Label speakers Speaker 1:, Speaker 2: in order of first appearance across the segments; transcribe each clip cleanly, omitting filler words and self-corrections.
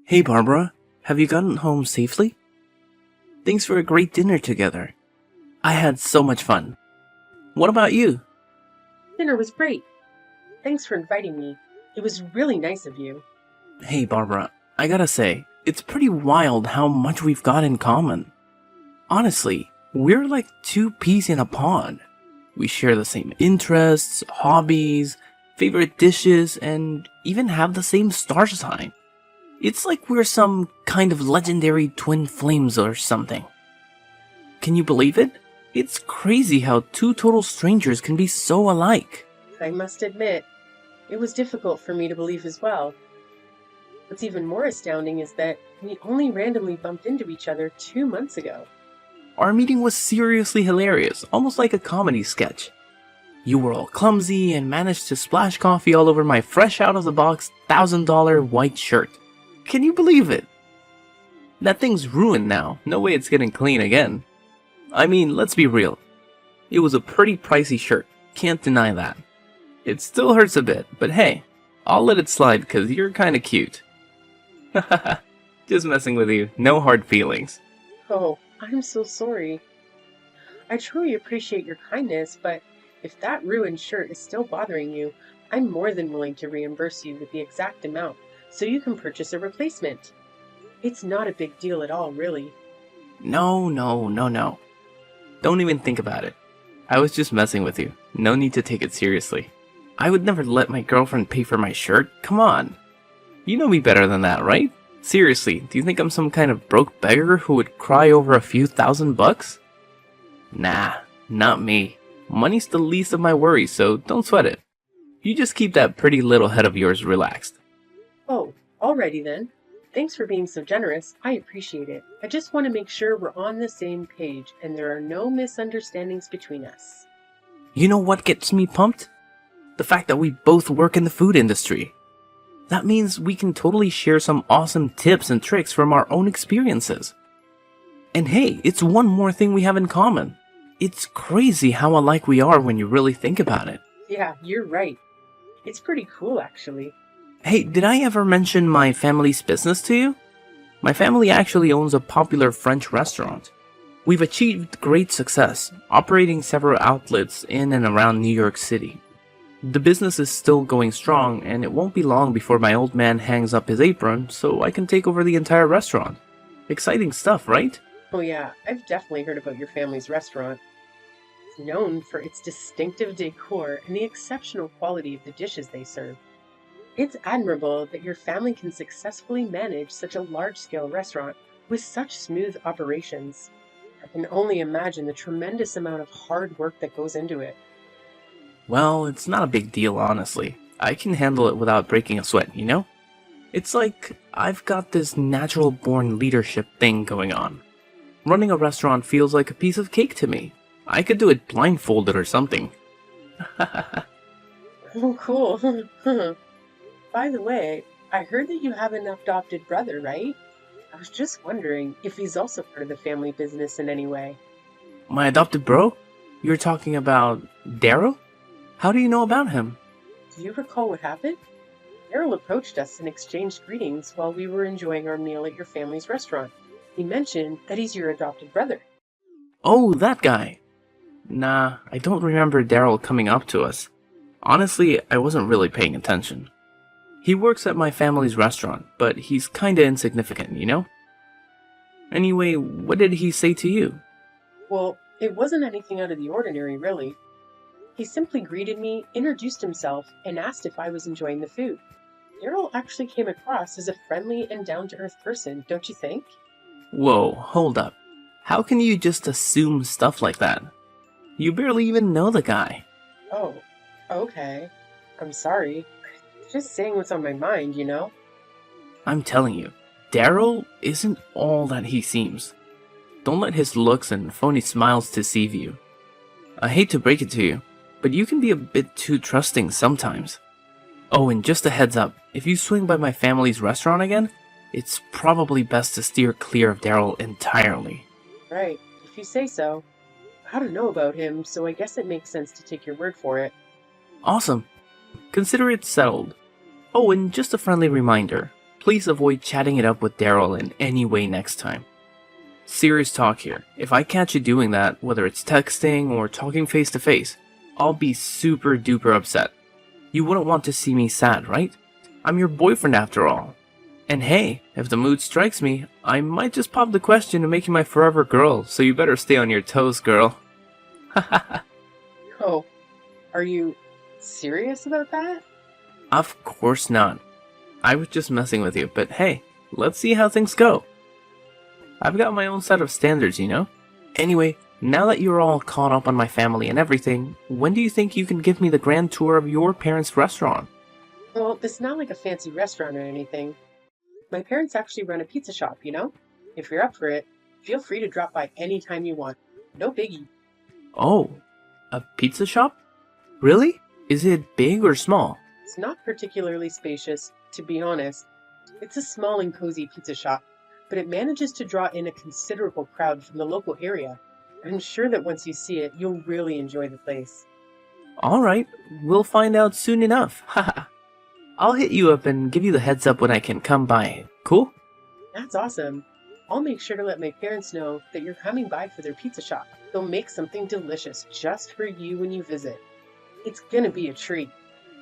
Speaker 1: Hey Barbara, have you gotten home safely? Thanks for a great dinner together. I had so much fun. What about you?
Speaker 2: Dinner was great. Thanks for inviting me. It was really nice of you.
Speaker 1: Hey Barbara, I gotta say, it's pretty wild how much we've got in common. Honestly, we're like two peas in a pod. We share the same interests, hobbies, favorite dishes, and even have the same star sign. It's like we're some kind of legendary twin flames or something. Can you believe it? It's crazy how two total strangers can be so alike.
Speaker 2: I must admit, it was difficult for me to believe as well. What's even more astounding is that we only randomly bumped into each other 2 months ago.
Speaker 1: Our meeting was seriously hilarious, almost like a comedy sketch. You were all clumsy and managed to splash coffee all over my fresh out of the box $1,000 white shirt. Can you believe it? That thing's ruined now, no way it's getting clean again. I mean, let's be real. It was a pretty pricey shirt, can't deny that. It still hurts a bit, but hey, I'll let it slide cause you're kinda cute. Hahaha, just messing with you, no hard feelings.
Speaker 2: Oh, I'm so sorry. I truly appreciate your kindness, but if that ruined shirt is still bothering you, I'm more than willing to reimburse you with the exact amount so you can purchase a replacement. It's not a big deal at all, really.
Speaker 1: No. Don't even think about it. I was just messing with you. No need to take it seriously. I would never let my girlfriend pay for my shirt. Come on. You know me better than that, right? Seriously, do you think I'm some kind of broke beggar who would cry over a few $1,000? Nah, not me. Money's the least of my worries, so don't sweat it. You just keep that pretty little head of yours relaxed.
Speaker 2: Oh, alrighty then. Thanks for being so generous. I appreciate it. I just want to make sure we're on the same page and there are no misunderstandings between us.
Speaker 1: You know what gets me pumped? The fact that we both work in the food industry. That means we can totally share some awesome tips and tricks from our own experiences. And hey, it's one more thing we have in common. It's crazy how alike we are when you really think about it.
Speaker 2: Yeah, you're right. It's pretty cool, actually.
Speaker 1: Hey, did I ever mention my family's business to you? My family actually owns a popular French restaurant. We've achieved great success, operating several outlets in and around New York City. The business is still going strong, and it won't be long before my old man hangs up his apron so I can take over the entire restaurant. Exciting stuff, right?
Speaker 2: Oh yeah, I've definitely heard about your family's restaurant. It's known for its distinctive decor and the exceptional quality of the dishes they serve. It's admirable that your family can successfully manage such a large-scale restaurant with such smooth operations. I can only imagine the tremendous amount of hard work that goes into it.
Speaker 1: Well, it's not a big deal, honestly. I can handle it without breaking a sweat, you know? It's like I've got this natural born leadership thing going on. Running a restaurant feels like a piece of cake to me. I could do it blindfolded or something.
Speaker 2: Oh, cool. By the way, I heard that you have an adopted brother, right? I was just wondering if he's also part of the family business in any way.
Speaker 1: My adopted bro? You're talking about Daryl? How do you know about him?
Speaker 2: Do you recall what happened? Daryl approached us and exchanged greetings while we were enjoying our meal at your family's restaurant. He mentioned that he's your adopted brother.
Speaker 1: Oh, that guy. Nah, I don't remember Daryl coming up to us. Honestly, I wasn't really paying attention. He works at my family's restaurant, but he's kinda insignificant, you know? Anyway, what did he say to you?
Speaker 2: Well, it wasn't anything out of the ordinary, really. He simply greeted me, introduced himself, and asked if I was enjoying the food. Daryl actually came across as a friendly and down-to-earth person, don't you think?
Speaker 1: Whoa, hold up. How can you just assume stuff like that? You barely even know the guy.
Speaker 2: Oh, okay. I'm sorry. Just saying what's on my mind, you know?
Speaker 1: I'm telling you, Daryl isn't all that he seems. Don't let his looks and phony smiles deceive you. I hate to break it to you, but you can be a bit too trusting sometimes. Oh, and just a heads up, if you swing by my family's restaurant again, it's probably best to steer clear of Daryl entirely.
Speaker 2: Right, if you say so. I don't know about him, so I guess it makes sense to take your word for it.
Speaker 1: Awesome. Consider it settled. Oh, and just a friendly reminder. please avoid chatting it up with Daryl in any way next time. Serious talk here. If I catch you doing that, whether it's texting or talking face to face, I'll be super duper upset. You wouldn't want to see me sad, right? I'm your boyfriend after all. And hey, if the mood strikes me, I might just pop the question to make you my forever girl, so you better stay on your toes, girl.
Speaker 2: Oh, are you serious about that?
Speaker 1: Of course not. I was just messing with you, but hey, let's see how things go. I've got my own set of standards, you know? Anyway, now that you're all caught up on my family and everything, when do you think you can give me the grand tour of your parents' restaurant?
Speaker 2: Well, it's not like a fancy restaurant or anything. My parents actually run a pizza shop, you know? If you're up for it, feel free to drop by anytime you want. No biggie.
Speaker 1: Oh, a pizza shop? Really? Is it big or small?
Speaker 2: It's not particularly spacious, to be honest. It's a small and cozy pizza shop, but it manages to draw in a considerable crowd from the local area. I'm sure that once you see it, you'll really enjoy the place.
Speaker 1: Alright, we'll find out soon enough. Haha. I'll hit you up and give you the heads up when I can come by. Cool?
Speaker 2: That's awesome. I'll make sure to let my parents know that you're coming by for their pizza shop. They'll make something delicious just for you when you visit. It's gonna be a treat.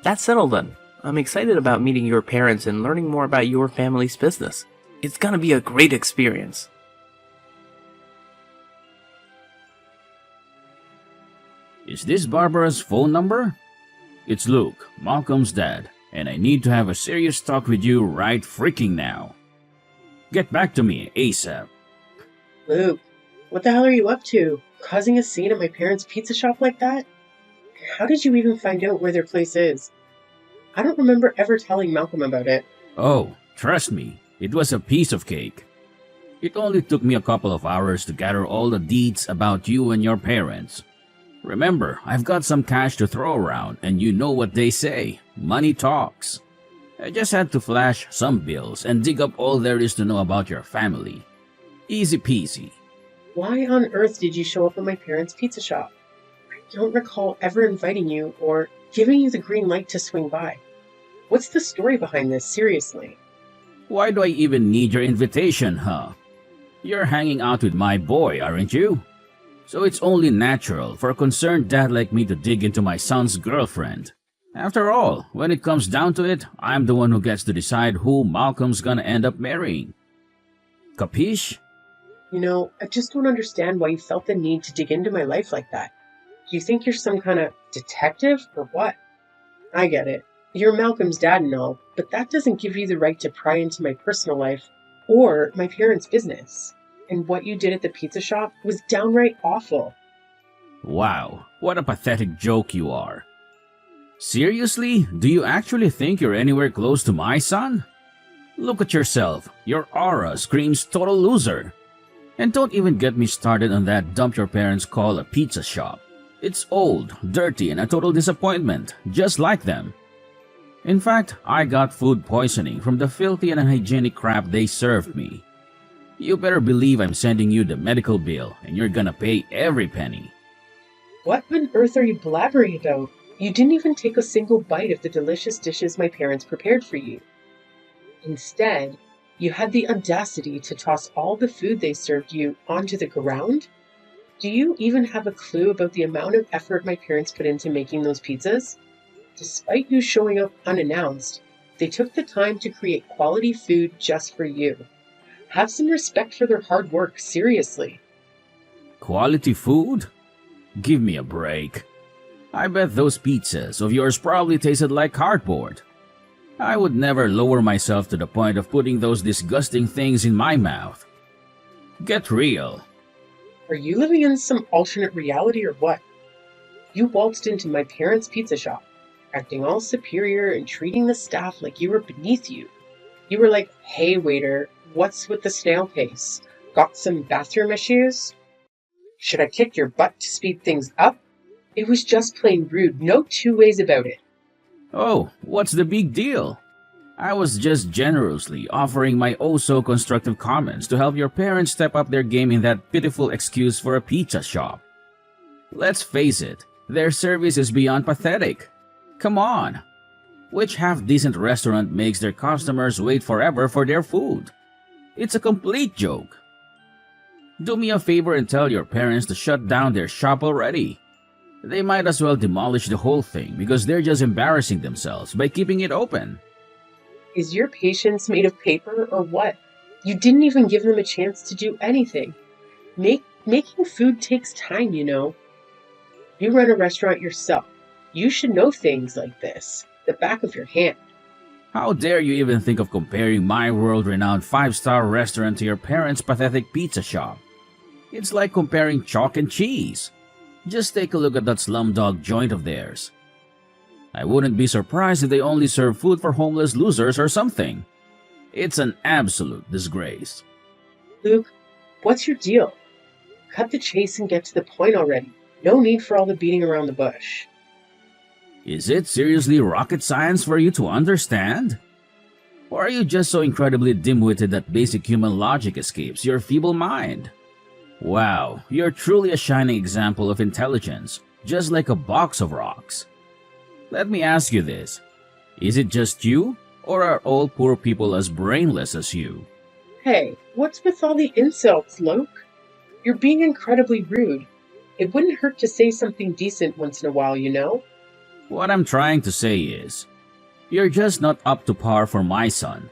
Speaker 1: That's settled then. I'm excited about meeting your parents and learning more about your family's business. It's gonna be a great experience.
Speaker 3: Is this Barbara's phone number? It's Luke, Malcolm's dad, and I need to have a serious talk with you right freaking now. Get back to me ASAP.
Speaker 2: Luke, what the hell are you up to? Causing a scene at my parents' pizza shop like that? How did you even find out where their place is? I don't remember ever telling Malcolm about it.
Speaker 3: Oh, trust me, it was a piece of cake. It only took me a couple of hours to gather all the deeds about you and your parents. Remember, I've got some cash to throw around, and you know what they say, money talks. I just had to flash some bills and dig up all there is to know about your family. Easy peasy.
Speaker 2: Why on earth did you show up at my parents' pizza shop? I don't recall ever inviting you or giving you the green light to swing by. What's the story behind this, seriously?
Speaker 3: Why do I even need your invitation, huh? You're hanging out with my boy, aren't you? So it's only natural for a concerned dad like me to dig into my son's girlfriend. After all, when it comes down to it, I'm the one who gets to decide who Malcolm's gonna end up marrying. Capiche?
Speaker 2: You know, I just don't understand why you felt the need to dig into my life like that. Do you think you're some kind of detective or what? I get it. You're Malcolm's dad and all, but that doesn't give you the right to pry into my personal life or my parents' business. And what you did at the pizza shop was downright awful.
Speaker 3: Wow, what a pathetic joke you are. Seriously? Do you actually think you're anywhere close to my son? Look at yourself. Your aura screams total loser. And don't even get me started on that dump your parents call a pizza shop. It's old, dirty, and a total disappointment, just like them. In fact, I got food poisoning from the filthy and unhygienic crap they served me. You better believe I'm sending you the medical bill, and you're gonna pay every penny.
Speaker 2: What on earth are you blabbering about? You didn't even take a single bite of the delicious dishes my parents prepared for you. Instead, you had the audacity to toss all the food they served you onto the ground? Do you even have a clue about the amount of effort my parents put into making those pizzas? Despite you showing up unannounced, they took the time to create quality food just for you. Have some respect for their hard work, seriously.
Speaker 3: Quality food? Give me a break. I bet those pizzas of yours probably tasted like cardboard. I would never lower myself to the point of putting those disgusting things in my mouth. Get real.
Speaker 2: Are you living in some alternate reality or what? You waltzed into my parents' pizza shop, acting all superior and treating the staff like you were beneath you. You were like, "Hey waiter, what's with the snail pace? Got some bathroom issues? Should I kick your butt to speed things up?" It was just plain rude, no two ways about it.
Speaker 3: Oh, what's the big deal? I was just generously offering my oh-so-constructive comments to help your parents step up their game in that pitiful excuse for a pizza shop. Let's face it, their service is beyond pathetic. Come on. Which half-decent restaurant makes their customers wait forever for their food? It's a complete joke. Do me a favor and tell your parents to shut down their shop already. They might as well demolish the whole thing because they're just embarrassing themselves by keeping it open.
Speaker 2: Is your patience made of paper or what? You didn't even give them a chance to do anything. Making food takes time, you know. You run a restaurant yourself. You should know things like this, the back of your hand.
Speaker 3: How dare you even think of comparing my world-renowned five-star restaurant to your parents' pathetic pizza shop? It's like comparing chalk and cheese. Just take a look at that slumdog joint of theirs. I wouldn't be surprised if they only serve food for homeless losers or something. It's an absolute disgrace.
Speaker 2: Luke, what's your deal? Cut the chase and get to the point already. No need for all the beating around the bush.
Speaker 3: Is it seriously rocket science for you to understand? Or are you just so incredibly dim-witted that basic human logic escapes your feeble mind? Wow, you're truly a shining example of intelligence, just like a box of rocks. Let me ask you this. Is it just you, or are all poor people as brainless as you?
Speaker 2: Hey, what's with all the insults, Luke? You're being incredibly rude. It wouldn't hurt to say something decent once in a while, you know?
Speaker 3: What I'm trying to say is, you're just not up to par for my son.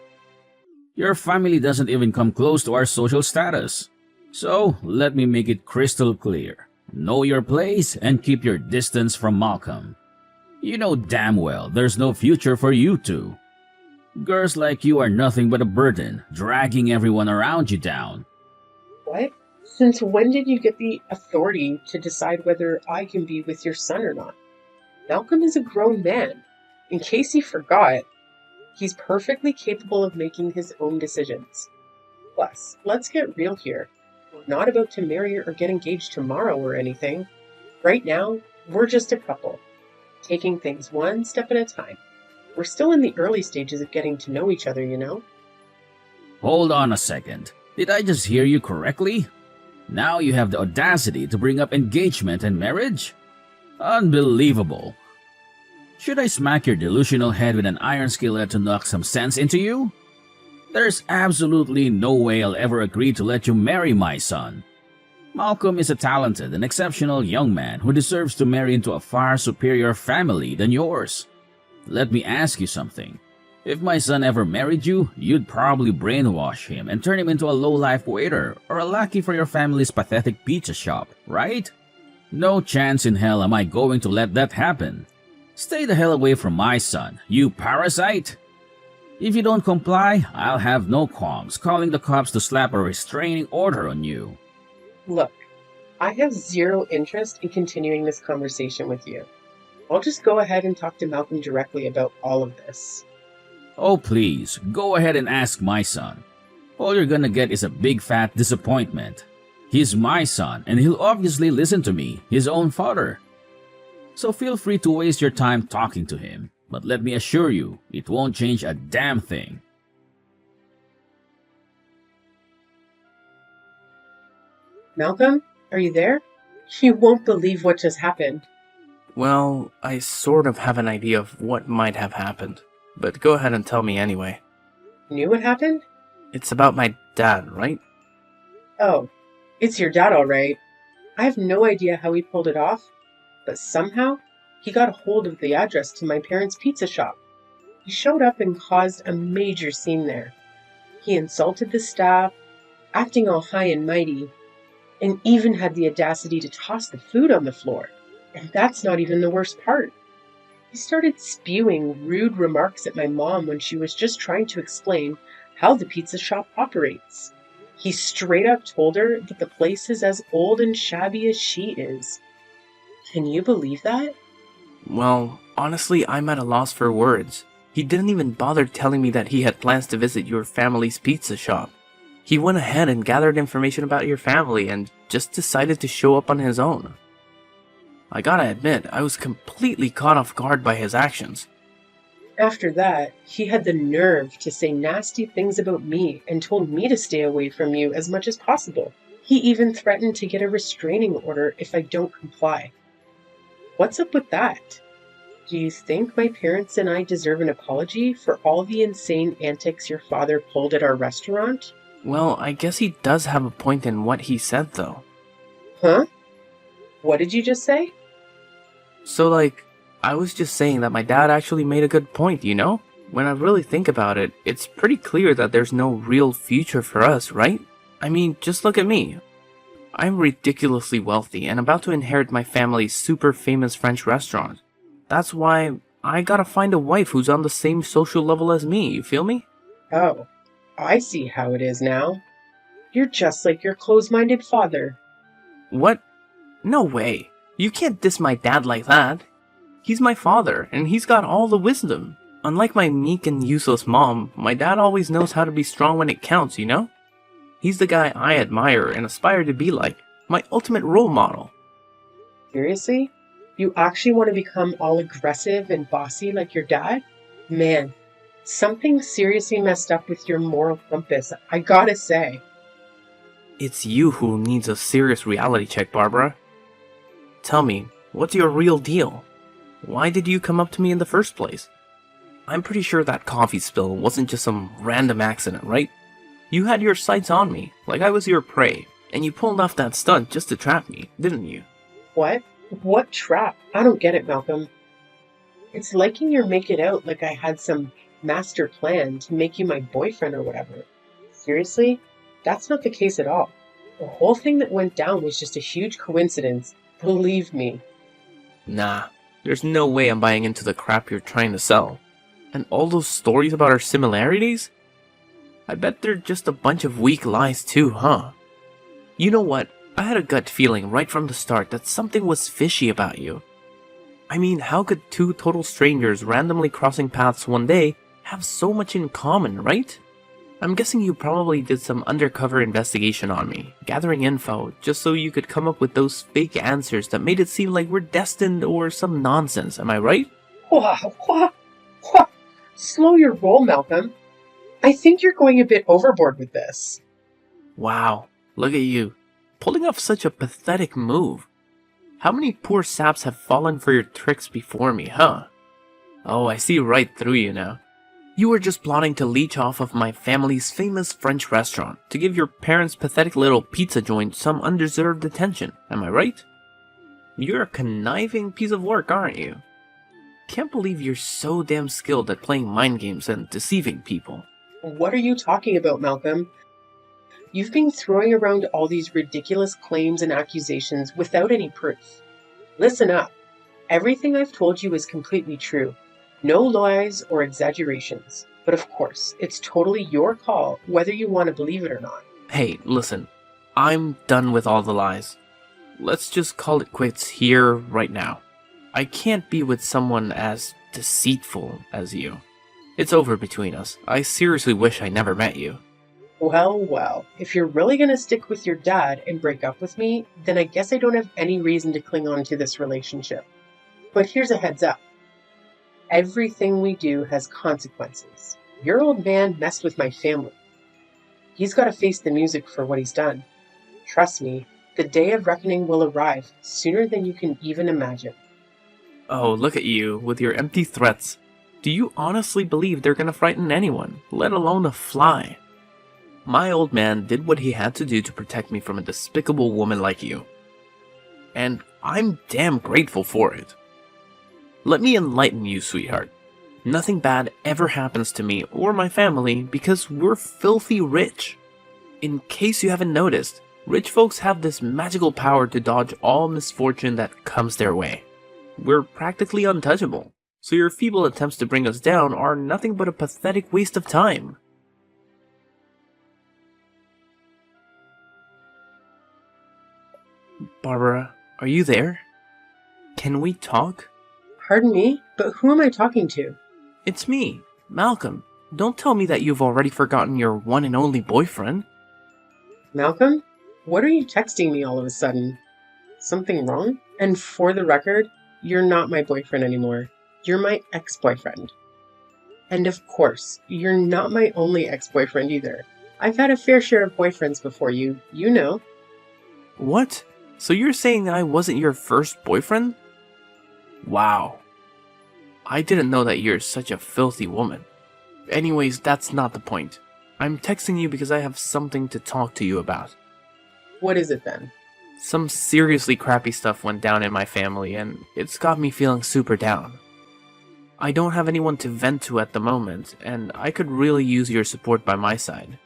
Speaker 3: Your family doesn't even come close to our social status. So, let me make it crystal clear. Know your place and keep your distance from Malcolm. You know damn well there's no future for you two. Girls like you are nothing but a burden, dragging everyone around you down.
Speaker 2: What? Since when did you get the authority to decide whether I can be with your son or not? Malcolm is a grown man. In case you forgot, he's perfectly capable of making his own decisions. Plus, let's get real here. We're not about to marry or get engaged tomorrow or anything. Right now, we're just a couple, taking things one step at a time. We're still in the early stages of getting to know each other, you know?
Speaker 3: Hold on a second. Did I just hear you correctly? Now you have the audacity to bring up engagement and marriage? Unbelievable. Should I smack your delusional head with an iron skillet to knock some sense into you? There's absolutely no way I'll ever agree to let you marry my son. Malcolm is a talented and exceptional young man who deserves to marry into a far superior family than yours. Let me ask you something. If my son ever married you, you'd probably brainwash him and turn him into a low-life waiter or a lackey for your family's pathetic pizza shop, right? No chance in hell am I going to let that happen. Stay the hell away from my son, you parasite! If you don't comply, I'll have no qualms calling the cops to slap a restraining order on you.
Speaker 2: Look, I have zero interest in continuing this conversation with you. I'll just go ahead and talk to Malcolm directly about all of this.
Speaker 3: Oh please, go ahead and ask my son. All you're gonna get is a big fat disappointment. He's my son and he'll obviously listen to me, his own father. So feel free to waste your time talking to him. But let me assure you, it won't change a damn thing.
Speaker 2: Malcolm, are you there? You won't believe what just happened.
Speaker 1: Well, I sort of have an idea of what might have happened, but go ahead and tell me anyway.
Speaker 2: Knew what happened?
Speaker 1: It's about my dad, right?
Speaker 2: Oh, it's your dad, all right. I have no idea how he pulled it off, but somehow he got a hold of the address to my parents' pizza shop. He showed up and caused a major scene there. He insulted the staff, acting all high and mighty, and even had the audacity to toss the food on the floor. And that's not even the worst part. He started spewing rude remarks at my mom when she was just trying to explain how the pizza shop operates. He straight up told her that the place is as old and shabby as she is. Can you believe that?
Speaker 1: Well, honestly, I'm at a loss for words. He didn't even bother telling me that he had plans to visit your family's pizza shop. He went ahead and gathered information about your family and just decided to show up on his own. I gotta admit, I was completely caught off guard by his actions.
Speaker 2: After that, he had the nerve to say nasty things about me and told me to stay away from you as much as possible. He even threatened to get a restraining order if I don't comply. What's up with that? Do you think my parents and I deserve an apology for all the insane antics your father pulled at our restaurant?
Speaker 1: Well, I guess he does have a point in what he said, though.
Speaker 2: Huh? What did you just say?
Speaker 1: So, I was just saying that my dad actually made a good point, you know? When I really think about it, it's pretty clear that there's no real future for us, right? I mean, just look at me. I'm ridiculously wealthy and about to inherit my family's super famous French restaurant. That's why I gotta find a wife who's on the same social level as me, you feel me?
Speaker 2: Oh, I see how it is now. You're just like your close-minded father.
Speaker 1: What? No way. You can't diss my dad like that. He's my father, and he's got all the wisdom. Unlike my meek and useless mom, my dad always knows how to be strong when it counts, you know? He's the guy I admire and aspire to be like. My ultimate role model.
Speaker 2: Seriously? You actually want to become all aggressive and bossy like your dad? Man, something seriously messed up with your moral compass, I gotta say.
Speaker 1: It's you who needs a serious reality check, Barbara. Tell me, what's your real deal? Why did you come up to me in the first place? I'm pretty sure that coffee spill wasn't just some random accident, right? You had your sights on me, like I was your prey, and you pulled off that stunt just to trap me, didn't you?
Speaker 2: What? What trap? I don't get it, Malcolm. It's liking you make it out like I had some master plan to make you my boyfriend or whatever. Seriously? That's not the case at all. The whole thing that went down was just a huge coincidence. Believe me.
Speaker 1: Nah, there's no way I'm buying into the crap you're trying to sell. And all those stories about our similarities? I bet they're just a bunch of weak lies too, huh? You know what? I had a gut feeling right from the start that something was fishy about you. I mean, how could two total strangers randomly crossing paths one day have so much in common, right? I'm guessing you probably did some undercover investigation on me, gathering info, just so you could come up with those fake answers that made it seem like we're destined or some nonsense, am I right?
Speaker 2: What? Slow your roll, Malcolm. I think you're going a bit overboard with this.
Speaker 1: Wow, look at you, pulling off such a pathetic move. How many poor saps have fallen for your tricks before me, huh? Oh, I see right through you now. You were just plotting to leech off of my family's famous French restaurant to give your parents' pathetic little pizza joint some undeserved attention, am I right? You're a conniving piece of work, aren't you? Can't believe you're so damn skilled at playing mind games and deceiving people.
Speaker 2: What are you talking about, Malcolm? You've been throwing around all these ridiculous claims and accusations without any proof. Listen up. Everything I've told you is completely true. No lies or exaggerations. But of course, it's totally your call whether you want to believe it or not.
Speaker 1: Hey, listen. I'm done with all the lies. Let's just call it quits here, right now. I can't be with someone as deceitful as you. It's over between us. I seriously wish I never met you.
Speaker 2: Well, if you're really going to stick with your dad and break up with me, then I guess I don't have any reason to cling on to this relationship. But here's a heads up. Everything we do has consequences. Your old man messed with my family. He's got to face the music for what he's done. Trust me, the day of reckoning will arrive sooner than you can even imagine.
Speaker 1: Oh, look at you, with your empty threats. Do you honestly believe they're gonna frighten anyone, let alone a fly? My old man did what he had to do to protect me from a despicable woman like you. And I'm damn grateful for it. Let me enlighten you, sweetheart. Nothing bad ever happens to me or my family because we're filthy rich. In case you haven't noticed, rich folks have this magical power to dodge all misfortune that comes their way. We're practically untouchable, so your feeble attempts to bring us down are nothing but a pathetic waste of time. Barbara, are you there? Can we talk?
Speaker 2: Pardon me, but who am I talking to?
Speaker 1: It's me, Malcolm. Don't tell me that you've already forgotten your one and only boyfriend.
Speaker 2: Malcolm? What are you texting me all of a sudden? Something wrong? And for the record, you're not my boyfriend anymore. You're my ex-boyfriend. And of course, you're not my only ex-boyfriend either. I've had a fair share of boyfriends before you, you know.
Speaker 1: What? So you're saying I wasn't your first boyfriend? Wow. I didn't know that you're such a filthy woman. Anyways, that's not the point. I'm texting you because I have something to talk to you about.
Speaker 2: What is it then?
Speaker 1: Some seriously crappy stuff went down in my family, and it's got me feeling super down. I don't have anyone to vent to at the moment, and I could really use your support by my side.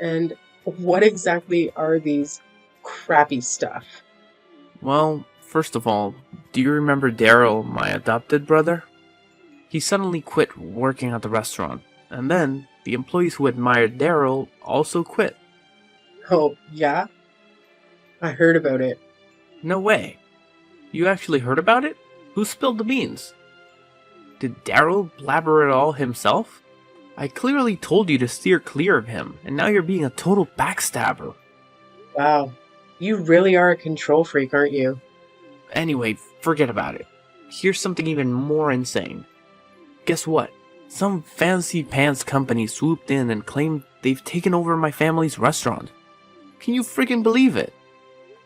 Speaker 2: And what exactly are these crappy stuff?
Speaker 1: Well, first of all, do you remember Daryl, my adopted brother? He suddenly quit working at the restaurant, and then the employees who admired Daryl also quit.
Speaker 2: Oh, yeah? I heard about it.
Speaker 1: No way. You actually heard about it? Who spilled the beans? Did Daryl blabber it all himself? I clearly told you to steer clear of him, and now you're being a total backstabber.
Speaker 2: Wow. You really are a control freak, aren't you?
Speaker 1: Anyway, forget about it. Here's something even more insane. Guess what? Some fancy pants company swooped in and claimed they've taken over my family's restaurant. Can you freaking believe it?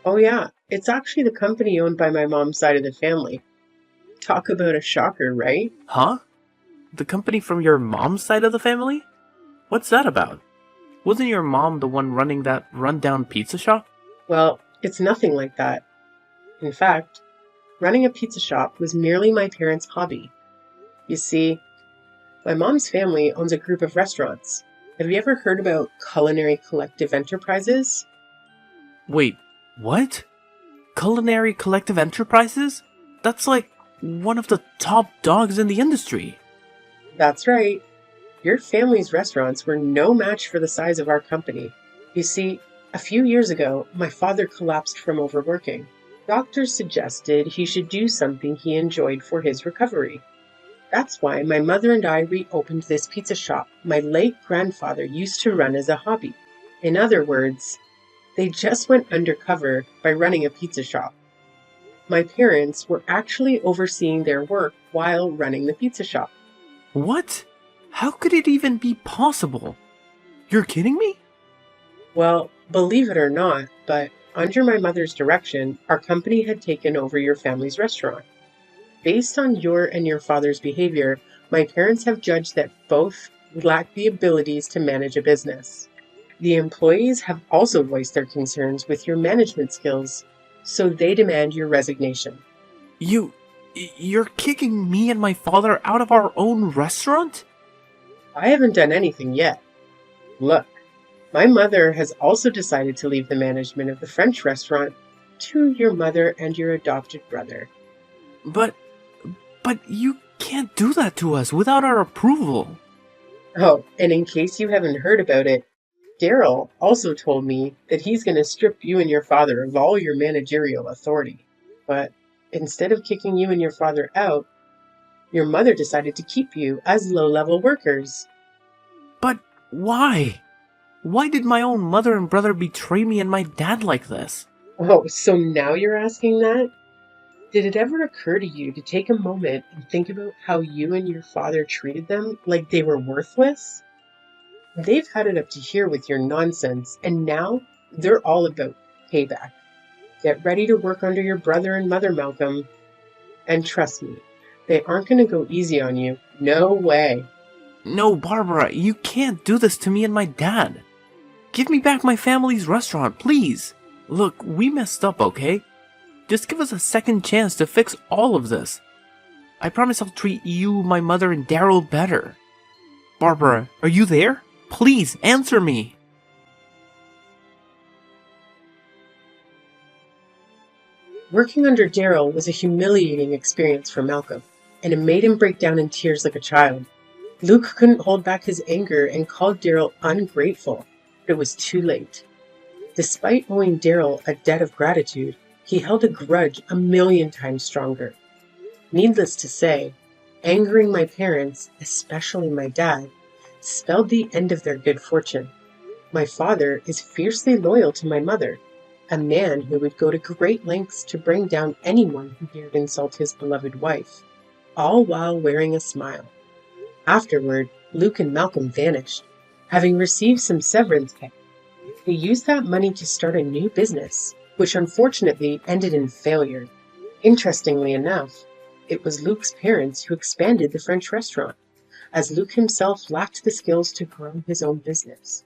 Speaker 2: Oh, yeah. It's actually the company owned by my mom's side of the family. Talk about a shocker, right?
Speaker 1: Huh? The company from your mom's side of the family? What's that about? Wasn't your mom the one running that rundown pizza shop?
Speaker 2: Well, it's nothing like that. In fact, running a pizza shop was merely my parents' hobby. You see, my mom's family owns a group of restaurants. Have you ever heard about Culinary Collective Enterprises?
Speaker 1: Wait, what? Culinary Collective Enterprises? That's like one of the top dogs in the industry.
Speaker 2: That's right. Your family's restaurants were no match for the size of our company. You see, a few years ago, my father collapsed from overworking. Doctors suggested he should do something he enjoyed for his recovery. That's why my mother and I reopened this pizza shop my late grandfather used to run as a hobby. In other words, they just went undercover by running a pizza shop. My parents were actually overseeing their work while running the pizza shop.
Speaker 1: What? How could it even be possible? You're kidding me?
Speaker 2: Well, believe it or not, but under my mother's direction, our company had taken over your family's restaurant. Based on your and your father's behavior, my parents have judged that both lack the abilities to manage a business. The employees have also voiced their concerns with your management skills, so they demand your resignation.
Speaker 1: You're kicking me and my father out of our own restaurant?
Speaker 2: I haven't done anything yet. Look, my mother has also decided to leave the management of the French restaurant to your mother and your adopted brother.
Speaker 1: But you can't do that to us without our approval.
Speaker 2: Oh, and in case you haven't heard about it, Daryl also told me that he's going to strip you and your father of all your managerial authority. But instead of kicking you and your father out, your mother decided to keep you as low-level workers.
Speaker 1: But why? Why did my own mother and brother betray me and my dad like this?
Speaker 2: Oh, so now you're asking that? Did it ever occur to you to take a moment and think about how you and your father treated them like they were worthless? They've had it up to here with your nonsense, and now they're all about payback. Get ready to work under your brother and mother, Malcolm. And trust me, they aren't going to go easy on you. No way.
Speaker 1: No, Barbara, you can't do this to me and my dad. Give me back my family's restaurant, please. Look, we messed up, okay? Just give us a second chance to fix all of this. I promise I'll treat you, my mother, and Daryl better. Barbara, are you there? Please, answer me.
Speaker 2: Working under Daryl was a humiliating experience for Malcolm, and it made him break down in tears like a child. Luke couldn't hold back his anger and called Daryl ungrateful, but it was too late. Despite owing Daryl a debt of gratitude, he held a grudge 1,000,000 times stronger. Needless to say, angering my parents, especially my dad, spelled the end of their good fortune. My father is fiercely loyal to my mother, a man who would go to great lengths to bring down anyone who dared insult his beloved wife, all while wearing a smile. Afterward, Luke and Malcolm vanished, having received some severance pay. They used that money to start a new business, which unfortunately ended in failure. Interestingly enough, It was Luke's parents who expanded the French restaurant, as Luke himself lacked the skills to grow his own business.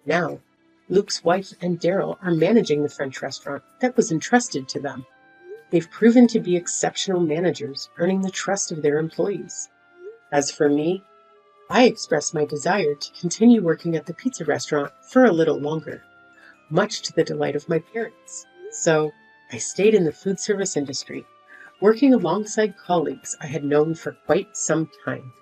Speaker 2: Now, Luke's wife and Daryl are managing the French restaurant that was entrusted to them. They've proven to be exceptional managers, earning the trust of their employees. As for me, I expressed my desire to continue working at the pizza restaurant for a little longer, much to the delight of my parents. So, I stayed in the food service industry, working alongside colleagues I had known for quite some time.